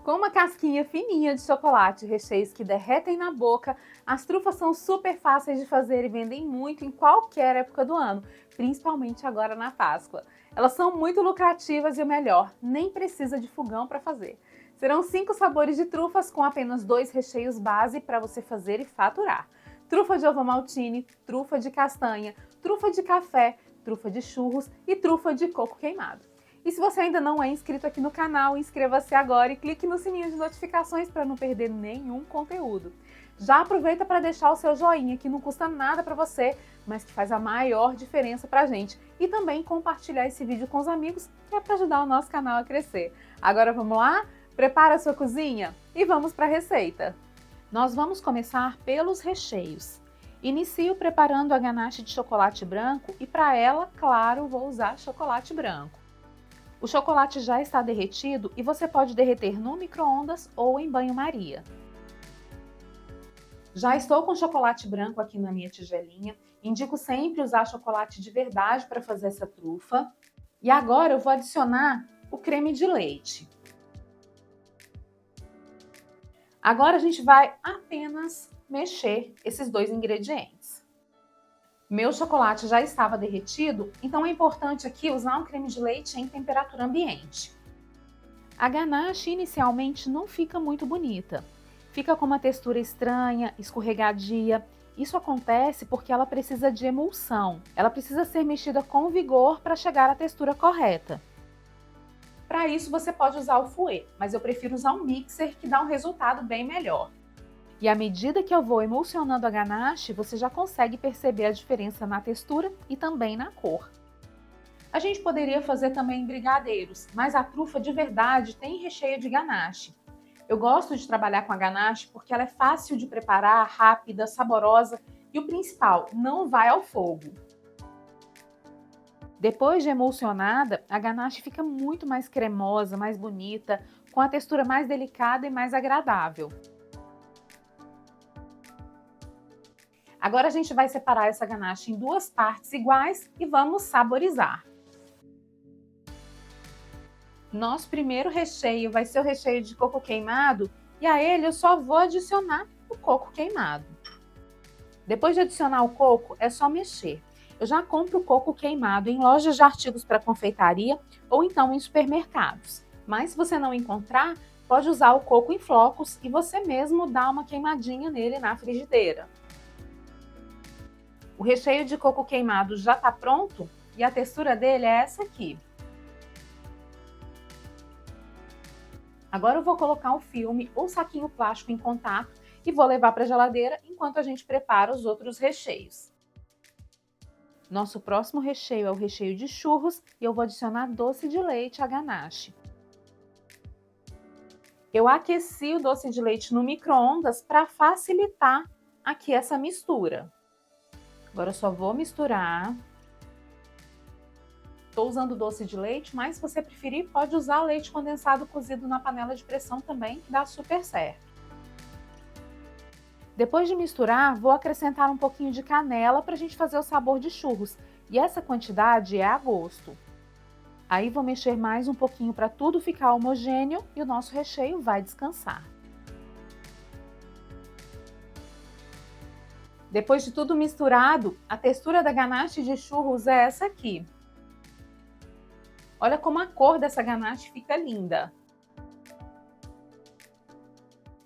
Com uma casquinha fininha de chocolate e recheios que derretem na boca, as trufas são super fáceis de fazer e vendem muito em qualquer época do ano, principalmente agora na Páscoa. Elas são muito lucrativas e o melhor, nem precisa de fogão para fazer. Serão 5 sabores de trufas com apenas 2 recheios base para você fazer e faturar. Trufa de ovo maltine, trufa de castanha, trufa de café, trufa de churros e trufa de coco queimado. E se você ainda não é inscrito aqui no canal, inscreva-se agora e clique no sininho de notificações para não perder nenhum conteúdo. Já aproveita para deixar o seu joinha, que não custa nada para você, mas que faz a maior diferença para a gente. E também compartilhar esse vídeo com os amigos, que é para ajudar o nosso canal a crescer. Agora vamos lá? Prepara a sua cozinha e vamos para a receita. Nós vamos começar pelos recheios. Inicio preparando a ganache de chocolate branco e para ela, claro, vou usar chocolate branco. O chocolate já está derretido e você pode derreter no micro-ondas ou em banho-maria. Já estou com chocolate branco aqui na minha tigelinha. Indico sempre usar chocolate de verdade para fazer essa trufa. E agora eu vou adicionar o creme de leite. Agora a gente vai apenas mexer esses 2 ingredientes. Meu chocolate já estava derretido, então é importante aqui usar um creme de leite em temperatura ambiente. A ganache inicialmente não fica muito bonita. Fica com uma textura estranha, escorregadia. Isso acontece porque ela precisa de emulsão. Ela precisa ser mexida com vigor para chegar à textura correta. Para isso você pode usar o fouet, mas eu prefiro usar um mixer que dá um resultado bem melhor. E à medida que eu vou emulsionando a ganache, você já consegue perceber a diferença na textura e também na cor. A gente poderia fazer também brigadeiros, mas a trufa de verdade tem recheio de ganache. Eu gosto de trabalhar com a ganache porque ela é fácil de preparar, rápida, saborosa e o principal, não vai ao fogo. Depois de emulsionada, a ganache fica muito mais cremosa, mais bonita, com a textura mais delicada e mais agradável. Agora a gente vai separar essa ganache em 2 partes iguais e vamos saborizar. Nosso primeiro recheio vai ser o recheio de coco queimado e a ele eu só vou adicionar o coco queimado. Depois de adicionar o coco, é só mexer. Eu já compro o coco queimado em lojas de artigos para confeitaria ou então em supermercados. Mas se você não encontrar, pode usar o coco em flocos e você mesmo dá uma queimadinha nele na frigideira. O recheio de coco queimado já está pronto e a textura dele é essa aqui. Agora eu vou colocar um filme ou saquinho plástico em contato e vou levar para a geladeira enquanto a gente prepara os outros recheios. Nosso próximo recheio é o recheio de churros e eu vou adicionar doce de leite à ganache. Eu aqueci o doce de leite no micro-ondas para facilitar aqui essa mistura. Agora eu só vou misturar. Estou usando doce de leite, mas se você preferir, pode usar leite condensado cozido na panela de pressão também, que dá super certo. Depois de misturar, vou acrescentar um pouquinho de canela para a gente fazer o sabor de churros. E essa quantidade é a gosto. Aí vou mexer mais um pouquinho para tudo ficar homogêneo e o nosso recheio vai descansar. Depois de tudo misturado, a textura da ganache de churros é essa aqui. Olha como a cor dessa ganache fica linda.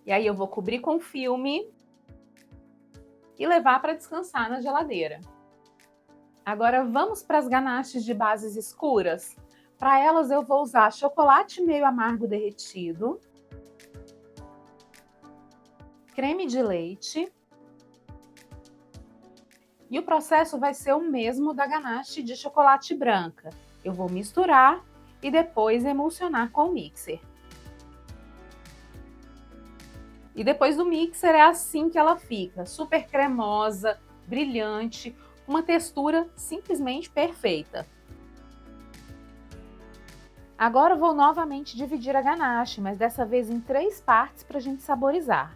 E aí eu vou cobrir com filme e levar para descansar na geladeira. Agora vamos para as ganaches de bases escuras. Para elas eu vou usar chocolate meio amargo derretido, creme de leite, e o processo vai ser o mesmo da ganache de chocolate branca. Eu vou misturar e depois emulsionar com o mixer. E depois do mixer é assim que ela fica, super cremosa, brilhante, uma textura simplesmente perfeita. Agora eu vou novamente dividir a ganache, mas dessa vez em 3 partes para a gente saborizar.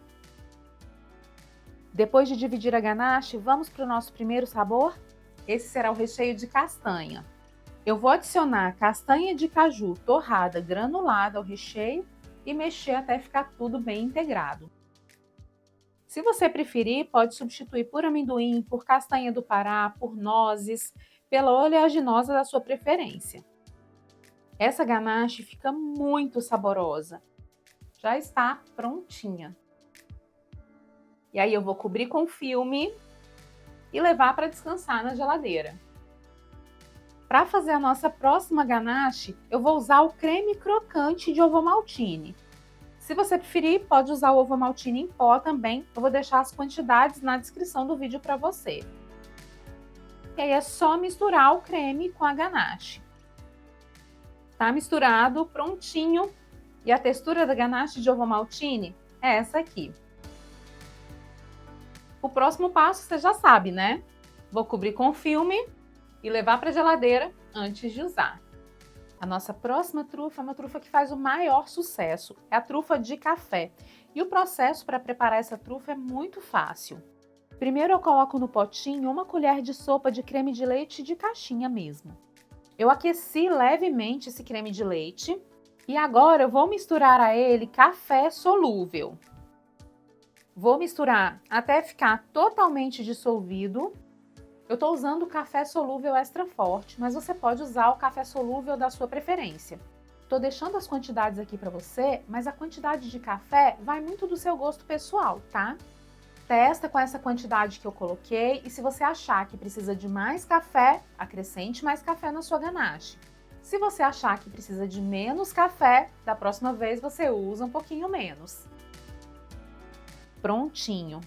Depois de dividir a ganache, vamos para o nosso primeiro sabor? Esse será o recheio de castanha. Eu vou adicionar castanha de caju torrada granulada ao recheio e mexer até ficar tudo bem integrado. Se você preferir, pode substituir por amendoim, por castanha do Pará, por nozes, pela oleaginosa da sua preferência. Essa ganache fica muito saborosa. Já está prontinha. E aí eu vou cobrir com filme e levar para descansar na geladeira. Para fazer a nossa próxima ganache, eu vou usar o creme crocante de ovomaltine. Se você preferir, pode usar o ovomaltine em pó também. Eu vou deixar as quantidades na descrição do vídeo para você. E aí é só misturar o creme com a ganache. Tá misturado, prontinho. E a textura da ganache de ovomaltine é essa aqui. O próximo passo você já sabe, né? Vou cobrir com filme e levar para a geladeira antes de usar. A nossa próxima trufa é uma trufa que faz o maior sucesso, é a trufa de café. E o processo para preparar essa trufa é muito fácil. Primeiro eu coloco no potinho uma colher de sopa de creme de leite de caixinha mesmo. Eu aqueci levemente esse creme de leite e agora eu vou misturar a ele café solúvel. Vou misturar até ficar totalmente dissolvido. Eu estou usando o café solúvel extra forte, mas você pode usar o café solúvel da sua preferência. Estou deixando as quantidades aqui para você, mas a quantidade de café vai muito do seu gosto pessoal, tá? Testa com essa quantidade que eu coloquei e se você achar que precisa de mais café, acrescente mais café na sua ganache. Se você achar que precisa de menos café, da próxima vez você usa um pouquinho menos. Prontinho.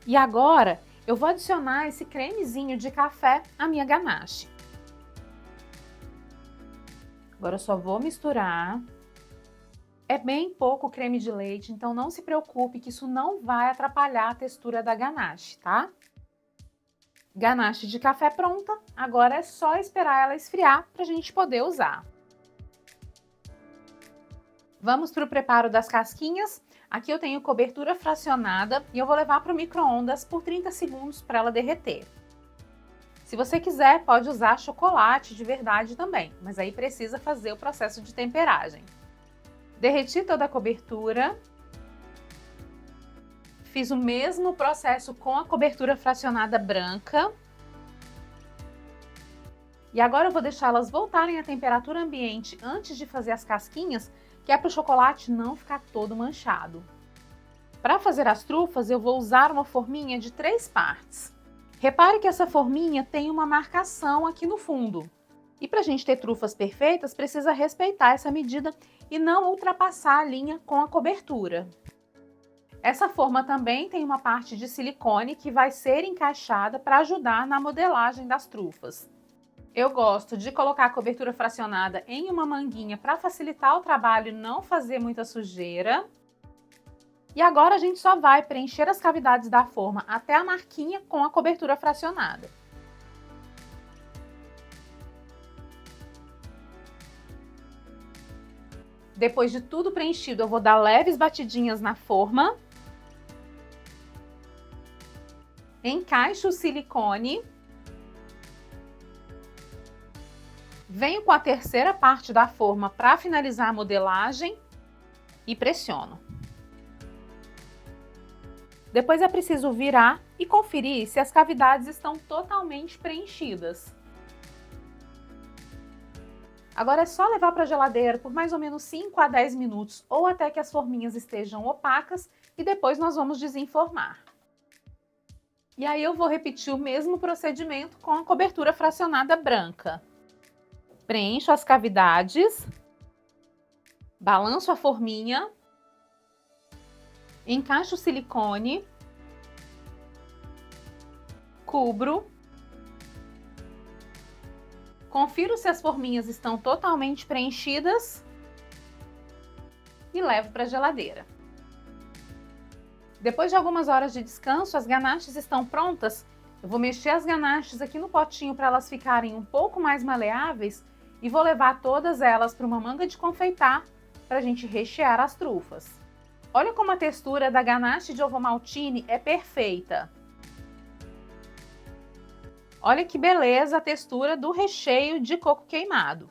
E agora eu vou adicionar esse cremezinho de café à minha ganache. Agora eu só vou misturar. É bem pouco creme de leite, então não se preocupe que isso não vai atrapalhar a textura da ganache, tá? Ganache de café pronta, agora é só esperar ela esfriar para a gente poder usar. Vamos para o preparo das casquinhas. Aqui eu tenho cobertura fracionada e eu vou levar para o micro-ondas por 30 segundos para ela derreter. Se você quiser, pode usar chocolate de verdade também, mas aí precisa fazer o processo de temperagem. Derreti toda a cobertura. Fiz o mesmo processo com a cobertura fracionada branca. E agora eu vou deixá-las voltarem à temperatura ambiente antes de fazer as casquinhas, que é para o chocolate não ficar todo manchado. Para fazer as trufas, eu vou usar uma forminha de 3 partes. Repare que essa forminha tem uma marcação aqui no fundo. E para a gente ter trufas perfeitas, precisa respeitar essa medida e não ultrapassar a linha com a cobertura. Essa forma também tem uma parte de silicone que vai ser encaixada para ajudar na modelagem das trufas. Eu gosto de colocar a cobertura fracionada em uma manguinha para facilitar o trabalho e não fazer muita sujeira. E agora a gente só vai preencher as cavidades da forma até a marquinha com a cobertura fracionada. Depois de tudo preenchido, eu vou dar leves batidinhas na forma. Encaixo o silicone. Venho com a terceira parte da forma para finalizar a modelagem e pressiono. Depois é preciso virar e conferir se as cavidades estão totalmente preenchidas. Agora é só levar para a geladeira por mais ou menos 5 a 10 minutos ou até que as forminhas estejam opacas e depois nós vamos desenformar. E aí eu vou repetir o mesmo procedimento com a cobertura fracionada branca. Preencho as cavidades, balanço a forminha, encaixo o silicone, cubro, confiro se as forminhas estão totalmente preenchidas e levo para a geladeira. Depois de algumas horas de descanso, as ganaches estão prontas. Eu vou mexer as ganaches aqui no potinho para elas ficarem um pouco mais maleáveis e vou levar todas elas para uma manga de confeitar para a gente rechear as trufas. Olha como a textura da ganache de ovomaltine é perfeita. Olha que beleza a textura do recheio de coco queimado.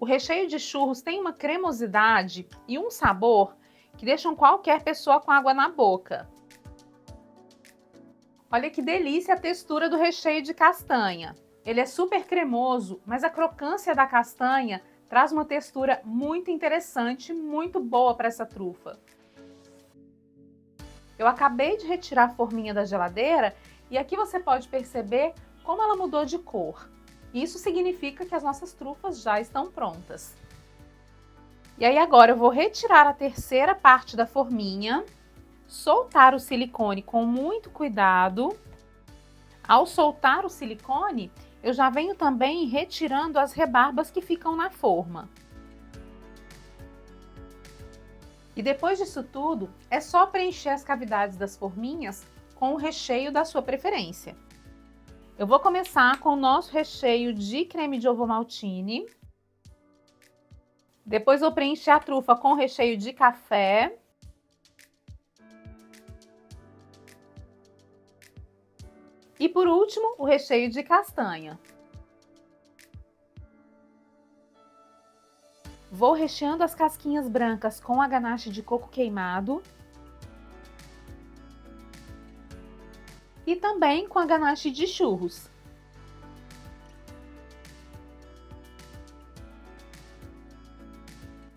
O recheio de churros tem uma cremosidade e um sabor que deixam qualquer pessoa com água na boca. Olha que delícia a textura do recheio de castanha. Ele é super cremoso, mas a crocância da castanha traz uma textura muito interessante, muito boa para essa trufa. Eu acabei de retirar a forminha da geladeira e aqui você pode perceber como ela mudou de cor. Isso significa que as nossas trufas já estão prontas. E aí agora eu vou retirar a terceira parte da forminha, soltar o silicone com muito cuidado. Ao soltar o silicone, eu já venho também retirando as rebarbas que ficam na forma. E depois disso tudo, é só preencher as cavidades das forminhas com o recheio da sua preferência. Eu vou começar com o nosso recheio de creme de ovo maltine. Depois vou preencher a trufa com o recheio de café. E por último, o recheio de castanha. Vou recheando as casquinhas brancas com a ganache de coco queimado. E também com a ganache de churros.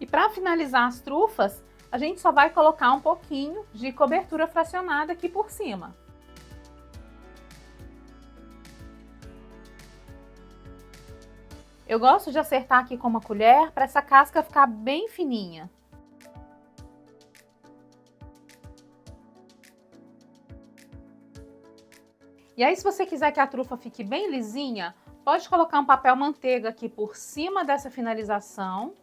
E para finalizar as trufas, a gente só vai colocar um pouquinho de cobertura fracionada aqui por cima. Eu gosto de acertar aqui com uma colher para essa casca ficar bem fininha. E aí, se você quiser que a trufa fique bem lisinha, pode colocar um papel manteiga aqui por cima dessa finalização.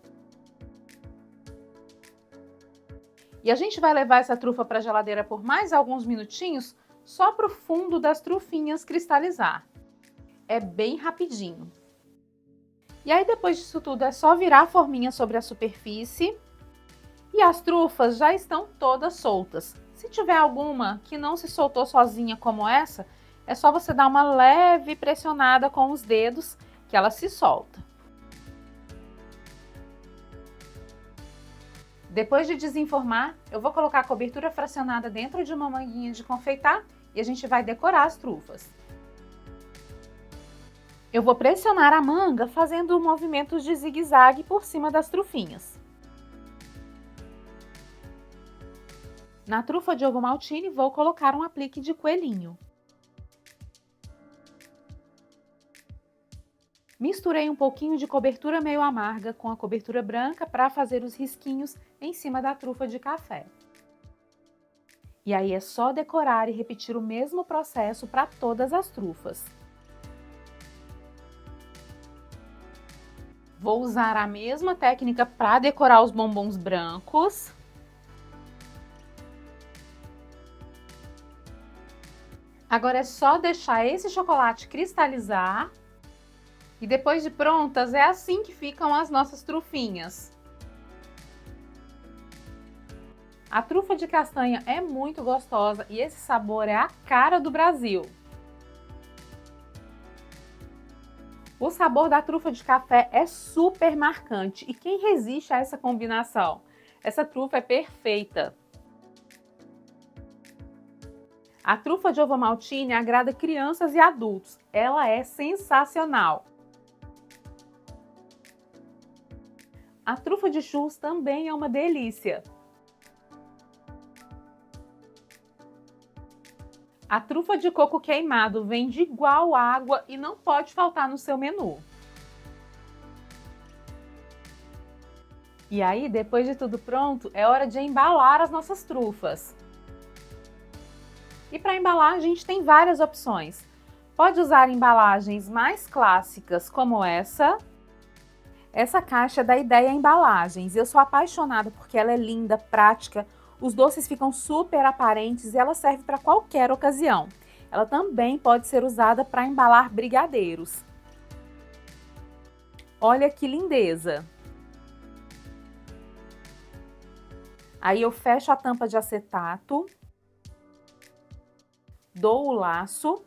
E a gente vai levar essa trufa para a geladeira por mais alguns minutinhos, só para o fundo das trufinhas cristalizar. É bem rapidinho. E aí, depois disso tudo, é só virar a forminha sobre a superfície. E as trufas já estão todas soltas. Se tiver alguma que não se soltou sozinha como essa, é só você dar uma leve pressionada com os dedos que ela se solta. Depois de desenformar, eu vou colocar a cobertura fracionada dentro de uma manguinha de confeitar e a gente vai decorar as trufas. Eu vou pressionar a manga fazendo movimentos de zigue-zague por cima das trufinhas. Na trufa de ovo maltine, vou colocar um aplique de coelhinho. Misturei um pouquinho de cobertura meio amarga com a cobertura branca para fazer os risquinhos em cima da trufa de café. E aí é só decorar e repetir o mesmo processo para todas as trufas. Vou usar a mesma técnica para decorar os bombons brancos. Agora é só deixar esse chocolate cristalizar. E depois de prontas, é assim que ficam as nossas trufinhas. A trufa de castanha é muito gostosa e esse sabor é a cara do Brasil. O sabor da trufa de café é super marcante e quem resiste a essa combinação? Essa trufa é perfeita. A trufa de ovo maltine agrada crianças e adultos. Ela é sensacional. A trufa de churros também é uma delícia. A trufa de coco queimado vem de igual água e não pode faltar no seu menu. E aí, depois de tudo pronto, é hora de embalar as nossas trufas. E para embalar, a gente tem várias opções. Pode usar embalagens mais clássicas, como essa. Essa caixa é da Ideia Embalagens. Eu sou apaixonada porque ela é linda, prática. Os doces ficam super aparentes e ela serve para qualquer ocasião. Ela também pode ser usada para embalar brigadeiros. Olha que lindeza! Aí eu fecho a tampa de acetato, dou o laço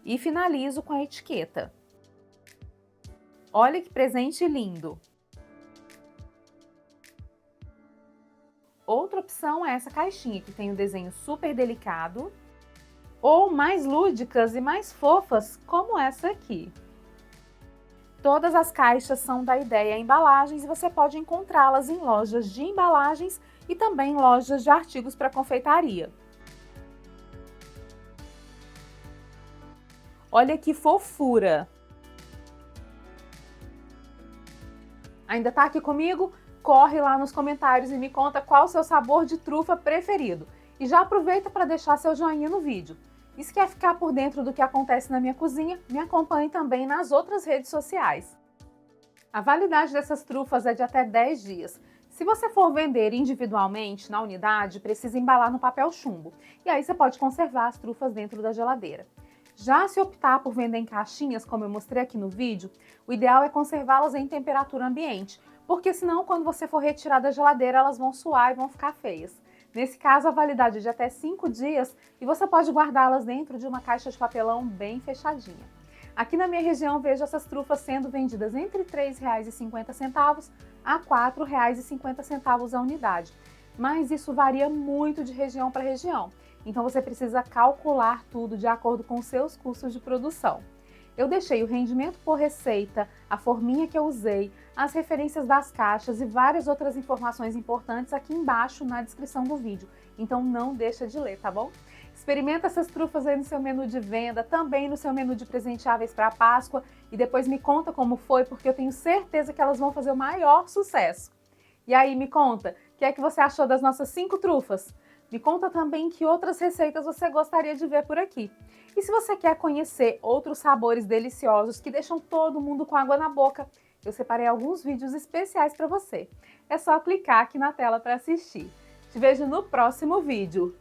e finalizo com a etiqueta. Olha que presente lindo! Outra opção é essa caixinha, que tem um desenho super delicado, ou mais lúdicas e mais fofas, como essa aqui. Todas as caixas são da Ideia Embalagens e você pode encontrá-las em lojas de embalagens e também em lojas de artigos para confeitaria. Olha que fofura! Ainda tá aqui comigo? Corre lá nos comentários e me conta qual o seu sabor de trufa preferido. E já aproveita para deixar seu joinha no vídeo. E se quer ficar por dentro do que acontece na minha cozinha, me acompanhe também nas outras redes sociais. A validade dessas trufas é de até 10 dias. Se você for vender individualmente na unidade, precisa embalar no papel chumbo. E aí você pode conservar as trufas dentro da geladeira. Já se optar por vender em caixinhas, como eu mostrei aqui no vídeo, o ideal é conservá-las em temperatura ambiente, porque senão quando você for retirar da geladeira elas vão suar e vão ficar feias. Nesse caso a validade é de até 5 dias e você pode guardá-las dentro de uma caixa de papelão bem fechadinha. Aqui na minha região vejo essas trufas sendo vendidas entre R$ 3,50 a R$ 4,50 a unidade, mas isso varia muito de região para região. Então você precisa calcular tudo de acordo com os seus custos de produção. Eu deixei o rendimento por receita, a forminha que eu usei, as referências das caixas e várias outras informações importantes aqui embaixo na descrição do vídeo. Então não deixa de ler, tá bom? Experimenta essas trufas aí no seu menu de venda, também no seu menu de presenteáveis para a Páscoa e depois me conta como foi, porque eu tenho certeza que elas vão fazer o maior sucesso. E aí, me conta, o que é que você achou das nossas 5 trufas? Me conta também que outras receitas você gostaria de ver por aqui. E se você quer conhecer outros sabores deliciosos que deixam todo mundo com água na boca, eu separei alguns vídeos especiais para você. É só clicar aqui na tela para assistir. Te vejo no próximo vídeo.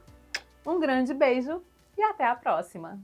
Um grande beijo e até a próxima!